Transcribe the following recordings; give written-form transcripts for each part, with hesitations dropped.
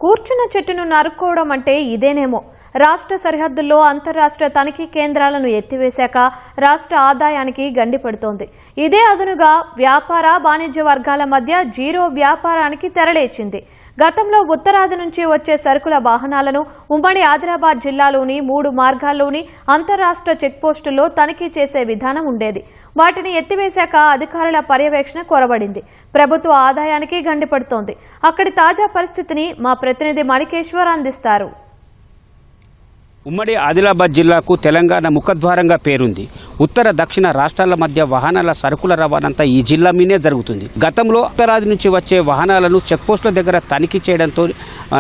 కూర్చున్న చెట్టును నరుక్కోవడం అంటే ఇదేనేమో. రాష్ట్ర సరిహద్దుల్లో అంతర్రాష్ట్ర తనిఖీ కేంద్రాలను ఎత్తివేశాక రాష్ట్ర ఆదాయానికి గండి పడుతోంది. ఇదే అదునుగా వ్యాపార వాణిజ్య వర్గాల మధ్య జీరో వ్యాపారానికి తెరలేచింది. గతంలో ఉత్తరాది నుంచి వచ్చే సరుకుల వాహనాలను ఉమ్మడి ఆదిలాబాద్ జిల్లాలోని 3 మార్గాల్లోని అంతర్రాష్ట్ర చెక్పోస్టుల్లో తనిఖీ చేసే విధానం ఉండేది. వాటిని ఎత్తివేశాక అధికారుల పర్యవేక్షణ కొరబడింది. ప్రభుత్వ ఆదాయానికి గండిపడుతోంది. అక్కడి తాజా పరిస్థితిని మా ప్రతినిధి మణికేశ్వర్ అందిస్తారు. ఉమ్మడి ఆదిలాబాద్ జిల్లాకు తెలంగాణ ముఖద్వారంగా పేరుంది. ఉత్తర దక్షిణ రాష్ట్రాల మధ్య వాహనాల సరుకుల రవాణాంతా ఈ జిల్లా మీదే జరుగుతుంది. గతంలో ఉత్తరాది నుంచి వచ్చే వాహనాలను చెక్పోస్టుల దగ్గర తనిఖీ చేయడంతో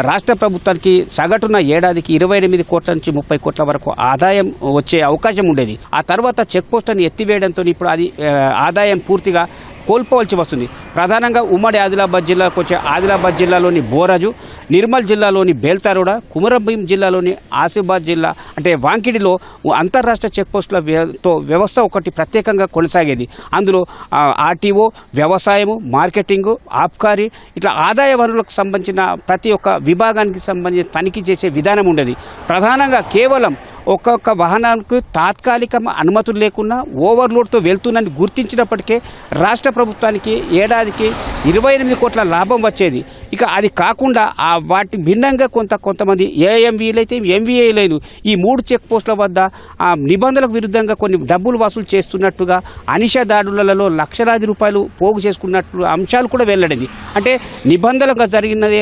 రాష్ట్ర ప్రభుత్వానికి సగటున ఏడాదికి 28 కోట్ల నుంచి 30 కోట్ల వరకు ఆదాయం వచ్చే అవకాశం ఉండేది. ఆ తర్వాత చెక్పోస్టులను ఎత్తివేయడంతో ఇప్పుడు అది ఆదాయం పూర్తిగా కోల్పోవలసి వస్తుంది. ప్రధానంగా ఉమ్మడి ఆదిలాబాద్ జిల్లాకు వచ్చే ఆదిలాబాద్ జిల్లాలోని బోరాజు, నిర్మల్ జిల్లాలోని బేల్తారుడ, కుమరంభీం జిల్లాలోని ఆసిఫాబాద్ జిల్లా అంటే వాంకిడిలో అంతర్రాష్ట్ర చెక్పోస్టుల వ్యవస్థ ఒకటి ప్రత్యేకంగా కొనసాగేది. అందులో ఆర్టీఓ, వ్యవసాయము, మార్కెటింగు, ఆబ్కారీ ఇట్లా ఆదాయ వనరులకు సంబంధించిన ప్రతి ఒక్క విభాగానికి సంబంధించి తనిఖీ చేసే విధానం ఉండేది. ప్రధానంగా కేవలం ఒక్కొక్క వాహనానికి తాత్కాలిక అనుమతులు లేకుండా ఓవర్లోడ్తో వెళ్తుందని గుర్తించినప్పటికే రాష్ట్ర ప్రభుత్వానికి ఏడాదికి 28 కోట్ల లాభం వచ్చేది. ఇక అది కాకుండా వాటి భిన్నంగా కొంతమంది ఏఎంవీలైతే ఎంవీఐలు ఈ 3 చెక్ పోస్టుల వద్ద ఆ నిబంధనలకు విరుద్ధంగా కొన్ని డబ్బులు వసూలు చేస్తున్నట్టుగా అనిషా దాడులలో లక్షలాది రూపాయలు పోగు చేసుకున్నట్లు అంశాలు కూడా వెల్లడింది. అంటే నిబంధనలుగా జరిగినదే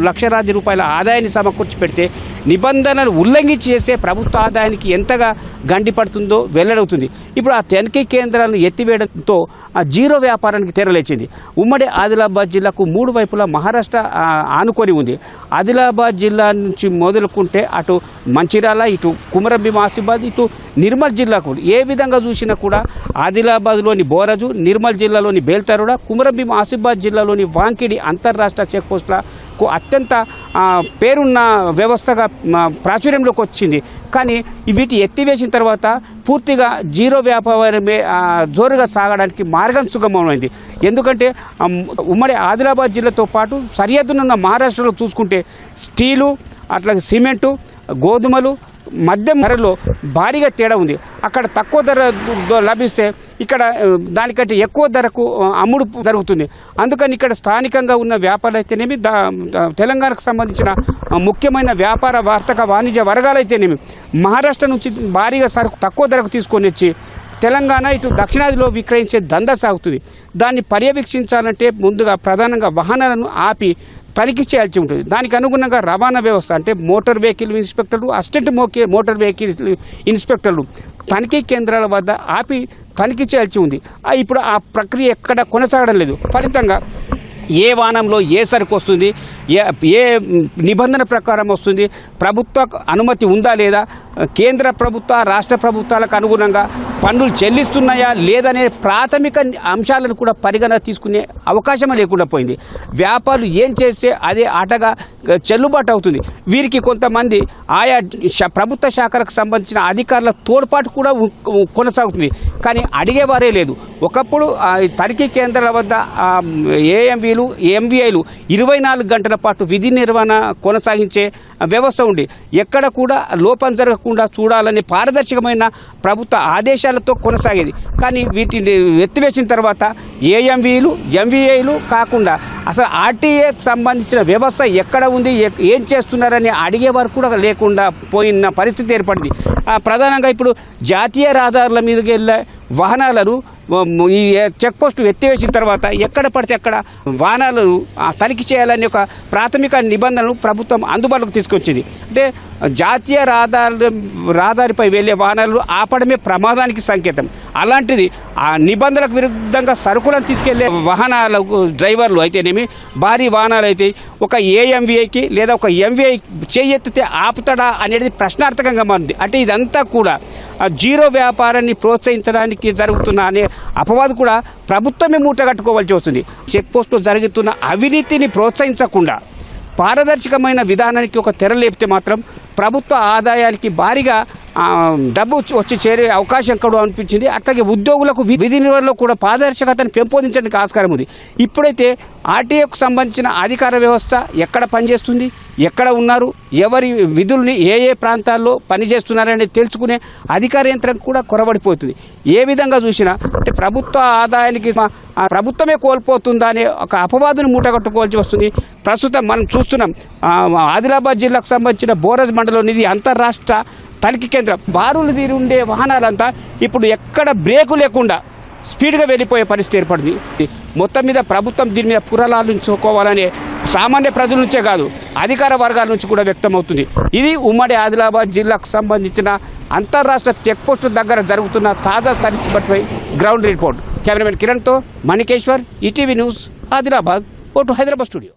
లక్షలాది రూపాయల ఆదాయాన్ని సమకూర్చి పెడితే నిబంధనలు ఉల్లంఘించి చేస్తే ప్రభుత్వ ఆదాయానికి ఎంతగా గండిపడుతుందో వెల్లడవుతుంది. ఇప్పుడు ఆ తనిఖీ కేంద్రాలను ఎత్తివేయడంతో జీరో వ్యాపారానికి తెరలేచింది. ఉమ్మడి ఆదిలాబాద్ జిల్లాకు 3 వైపులా మహారాష్ట్ర ఆనుకొని ఉంది. ఆదిలాబాద్ జిల్లా నుంచి మొదలుకుంటే అటు మంచిర్యాల, ఇటు కుమరంభీం, ఆసిఫాబాద్, ఇటు నిర్మల్ జిల్లాకు ఏ విధంగా చూసినా కూడా ఆదిలాబాద్లోని బోరాజు, నిర్మల్ జిల్లాలోని బేల్తారుడ, కుమరంభీం, ఆసిఫాబాద్ జిల్లాలోని వాంకిడి అంతర్రాష్ట్ర చెక్ పోస్టులకు అత్యంత పేరున్న వ్యవస్థగా ప్రాచుర్యంలోకి వచ్చింది. కానీ వీటి ఎత్తివేసిన తర్వాత పూర్తిగా జీరో వ్యాపారమే జోరుగా సాగడానికి మార్గం సుగమమైంది. ఎందుకంటే ఉమ్మడి ఆదిలాబాద్ జిల్లాతో పాటు సరిహద్దునున్న మహారాష్ట్రలో చూసుకుంటే స్టీలు, అట్లాగే సిమెంటు, గోధుమలు మధ్య ధరలో భారీగా తేడా ఉంది. అక్కడ తక్కువ ధర లభిస్తే ఇక్కడ దానికంటే ఎక్కువ ధరకు అమ్ముడు జరుగుతుంది. అందుకని ఇక్కడ స్థానికంగా ఉన్న వ్యాపారాలు అయితేనేమి, తెలంగాణకు సంబంధించిన ముఖ్యమైన వ్యాపార వర్తక వాణిజ్య వర్గాలైతేనేమి మహారాష్ట్ర నుంచి భారీగా సరుకు తక్కువ ధరకు తీసుకొని వచ్చి తెలంగాణ ఇటు దక్షిణాదిలో విక్రయించే దందా సాగుతుంది. దాన్ని పర్యవేక్షించాలంటే ముందుగా ప్రధానంగా వాహనాలను ఆపి తనిఖీ చేయాల్సి ఉంటుంది. దానికి అనుగుణంగా రవాణా వ్యవస్థ అంటే మోటార్ వెహికల్ ఇన్స్పెక్టర్లు, అసిస్టెంట్ మోటార్ వెహికల్ ఇన్స్పెక్టర్లు తనిఖీ కేంద్రాల వద్ద ఆపి తనిఖీ చేయాల్సి ఉంది. ఇప్పుడు ఆ ప్రక్రియ ఎక్కడ కొనసాగడం లేదు. ఫలితంగా ఏ వాహనంలో ఏ సరుకు వస్తుంది, ఏ నిబంధన ప్రకారం వస్తుంది, ప్రభుత్వ అనుమతి ఉందా లేదా, కేంద్ర ప్రభుత్వ రాష్ట్ర ప్రభుత్వాలకు అనుగుణంగా పన్నులు చెల్లిస్తున్నాయా లేదనే ప్రాథమిక అంశాలను కూడా పరిగణ తీసుకునే అవకాశం లేకుండా పోయింది. వ్యాపారులు ఏం చేస్తే అదే ఆటగా చెల్లుబాటు అవుతుంది. వీరికి కొంతమంది ఆయా ప్రభుత్వ శాఖలకు సంబంధించిన అధికారుల తోడ్పాటు కూడా కొనసాగుతుంది. కానీ అడిగేవారే లేదు. ఒకప్పుడు తనిఖీ కేంద్రాల వద్ద ఏఎంవీలు, ఎంవీఐలు 24 గంటల పాటు విధి నిర్వహణ కొనసాగించే వ్యవస్థ ఉండి ఎక్కడ కూడా లోపం జరగకుండా చూడాలని పారదర్శకమైన ప్రభుత్వ ఆదేశాలతో కొనసాగేది. కానీ వీటిని ఎత్తివేసిన తర్వాత ఏఎంవీలు, ఎంవీఐలు కాకుండా అసలు ఆర్టీఏకి సంబంధించిన వ్యవస్థ ఎక్కడ ఉంది, ఏం చేస్తున్నారని అడిగేవారు కూడా లేకుండా పోయిన పరిస్థితి ఏర్పడింది. ప్రధానంగా ఇప్పుడు జాతీయ రహదారుల మీదకి వెళ్ళే వాహనాలను ఈ చెక్ పోస్టులు ఎత్తివేసిన తర్వాత ఎక్కడ పడితే అక్కడ వాహనాలను తనిఖీ చేయాలని ఒక ప్రాథమిక నిబంధనలు ప్రభుత్వం అందుబాటులోకి తీసుకొచ్చింది. అంటే జాతీయ రహదారిపై వెళ్ళే వాహనాలు ఆపడమే ప్రమాదానికి సంకేతం. అలాంటిది ఆ నిబంధనలకు విరుద్ధంగా సరుకులను తీసుకెళ్లే వాహనాల డ్రైవర్లు అయితేనేమి, భారీ వాహనాలు అయితే ఒక ఏఎంవీఐకి లేదా ఒక ఎంవీఐ చేయెత్తితే ఆపుతాడా అనేది ప్రశ్నార్థకంగా మారింది. అంటే ఇదంతా కూడా జీరో వ్యాపారాన్ని ప్రోత్సహించడానికి జరుగుతున్న అనే అపవాదు కూడా ప్రభుత్వమే మూటగట్టుకోవాల్సి వస్తుంది. చెక్ పోస్టులో జరుగుతున్న అవినీతిని ప్రోత్సహించకుండా పారదర్శకమైన విధానానికి ఒక తెర లేపితే మాత్రం ప్రభుత్వ ఆదాయానికి భారీగా డబ్బు వచ్చి చేరే అవకాశం కూడా అనిపించింది. అట్లాగే ఉద్యోగులకు విధి నిర్వహణలో కూడా పారదర్శకతను పెంపొందించడానికి ఆస్కారం ఉంది. ఇప్పుడైతే ఆర్టీఓకు సంబంధించిన అధికార వ్యవస్థ ఎక్కడ పనిచేస్తుంది, ఎక్కడ ఉన్నారు, ఎవరి విధుల్ని ఏ ఏ ప్రాంతాల్లో పనిచేస్తున్నారని తెలుసుకునే అధికార యంత్రం కూడా కొరబడిపోతుంది. ఏ విధంగా చూసినా అంటే ప్రభుత్వ ఆదాయానికి ప్రభుత్వమే కోల్పోతుందా అనే ఒక అపవాదును మూటగట్టుకోవాల్సి వస్తుంది. ప్రస్తుతం మనం చూస్తున్నాం ఆదిలాబాద్ జిల్లాకు సంబంధించిన బోరజ్ మండలం ఇది అంతర్రాష్ట్ర తనిఖీ కేంద్రం. బారులు తీరి ఉండే వాహనాలంతా ఇప్పుడు ఎక్కడ బ్రేకు లేకుండా స్పీడ్గా వెళ్ళిపోయే పరిస్థితి ఏర్పడింది. మొత్తం మీద ప్రభుత్వం దీని మీద పునరాలోచించుకోవాలనే సామాన్య ప్రజల నుంచే కాదు అధికార వర్గాల నుంచి కూడా వ్యక్తమవుతుంది. ఇది ఉమ్మడి ఆదిలాబాద్ జిల్లాకు సంబంధించిన అంతర్రాష్ట్ర చెక్పోస్టుల దగ్గర జరుగుతున్న తాజా పరిస్థితిపై గ్రౌండ్ రిపోర్ట్. కెమెరామెన్ కిరణ్తో మణికేశ్వర్, ఈటీవీ న్యూస్, ఆదిలాబాద్. ఓ టు హైదరాబాద్ స్టూడియో.